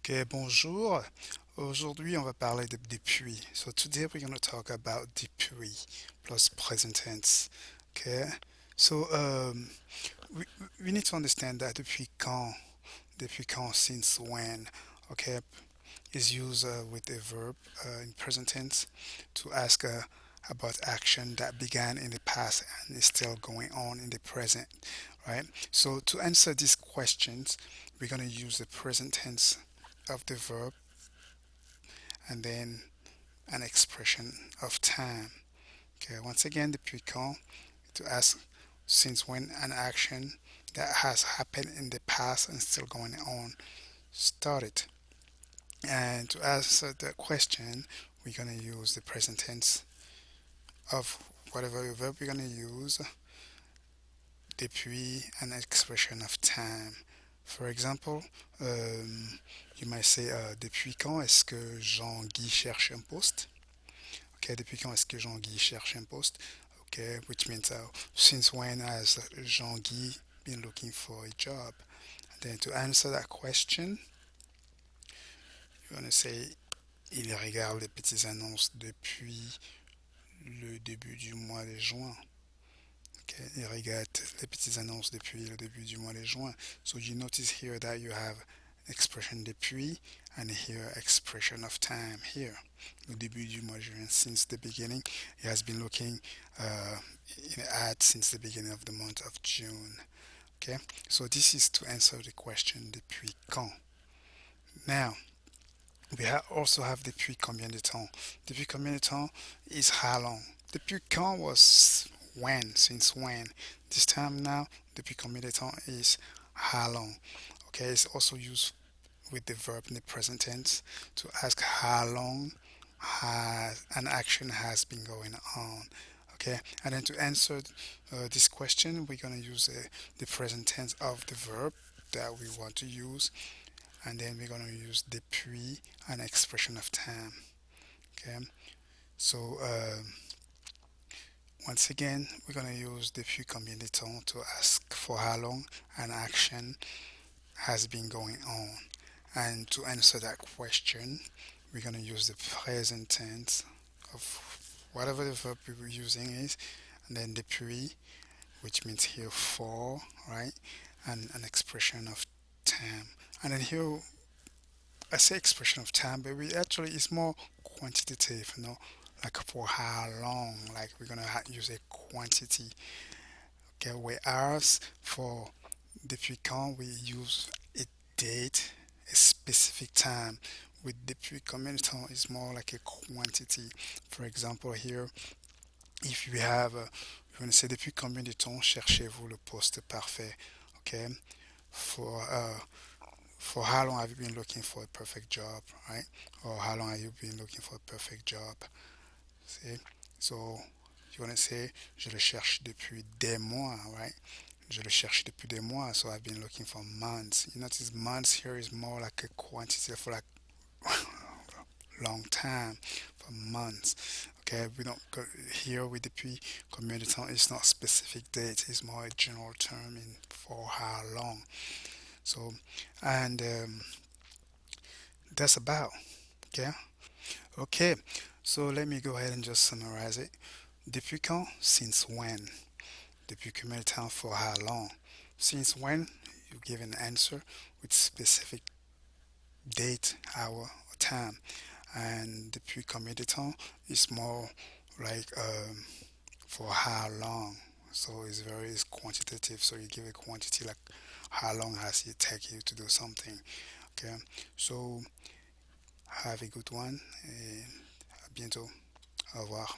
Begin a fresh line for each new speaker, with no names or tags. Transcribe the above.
Okay, bonjour. Aujourd'hui, on va parler de depuis. So today we're going to talk about depuis plus present tense. Okay. So we, we need to understand that depuis quand, since when, okay, is used with a verb in present tense to ask about action that began in the past and is still going on in the present, right? So to answer these questions, we're going to use the present tense of the verb and then an expression of time. Okay, once again, depuis quand to ask since when an action that has happened in the past and still going on started. And to answer the question, we're going to use the present tense of whatever verb we're going to use, depuis an expression of time. For example, you might say depuis quand est-ce que Jean-Guy cherche un poste? Okay, depuis quand est-ce que Jean-Guy cherche un poste? Okay, which means since when has Jean-Guy been looking for a job? And then to answer that question, you're going to say il regarde les petites annonces depuis le début du mois de juin. Okay, il regarde les petites annonces depuis le début du mois de juin. So you notice here that you have expression depuis and here expression of time here. Le début du mois de juin, since the beginning, he has been looking in ad since the beginning of the month of June. Okay, so this is to answer the question depuis quand. Now, also have depuis combien de temps. Depuis combien de temps is how long. Depuis quand was when, since when. This time now, depuis combien de temps is how long. Okay, it's also used with the verb in the present tense to ask how long has an action has been going on. Okay, and then to answer this question, we're going to use the present tense of the verb that we want to use, and then we're going to use depuis an expression of time. Okay, so once again, we're going to use depuis combien de temps to ask for how long an action has been going on. And to answer that question, we're going to use the present tense of whatever the verb we were using is, and then depuis, which means here for, right? And an expression of time. And then here, I say expression of time, but we actually, it's more quantitative, like for how long, like we're going to use a quantity. Okay, whereas for depuis quand, we use a date, a specific time. With depuis combien de temps is more like a quantity. For example, here, if we have, we're going to say depuis combien de temps cherchez-vous le poste parfait? Okay, for how long have you been looking for a perfect job, right? Or how long have you been looking for a perfect job? See, so you want to say je le cherche depuis des mois, right? Je le cherche depuis des mois, so I've been looking for months. You notice months here is more like a quantity for like long time, for months. Okay, we don't go here with depuis combien de temps. It's not specific date. It's more a general term in for how long. So, and that's about. Okay. Okay. So let me go ahead and just summarize it. Depuis quand? Since when? Depuis combien de temps? For how long? Since when? You give an answer with specific date, hour, or time. And depuis combien de temps is more like for how long. So it's quantitative. So you give a quantity like how long has it take you to do something. Okay. So have a good one. Et à bientôt. Au revoir.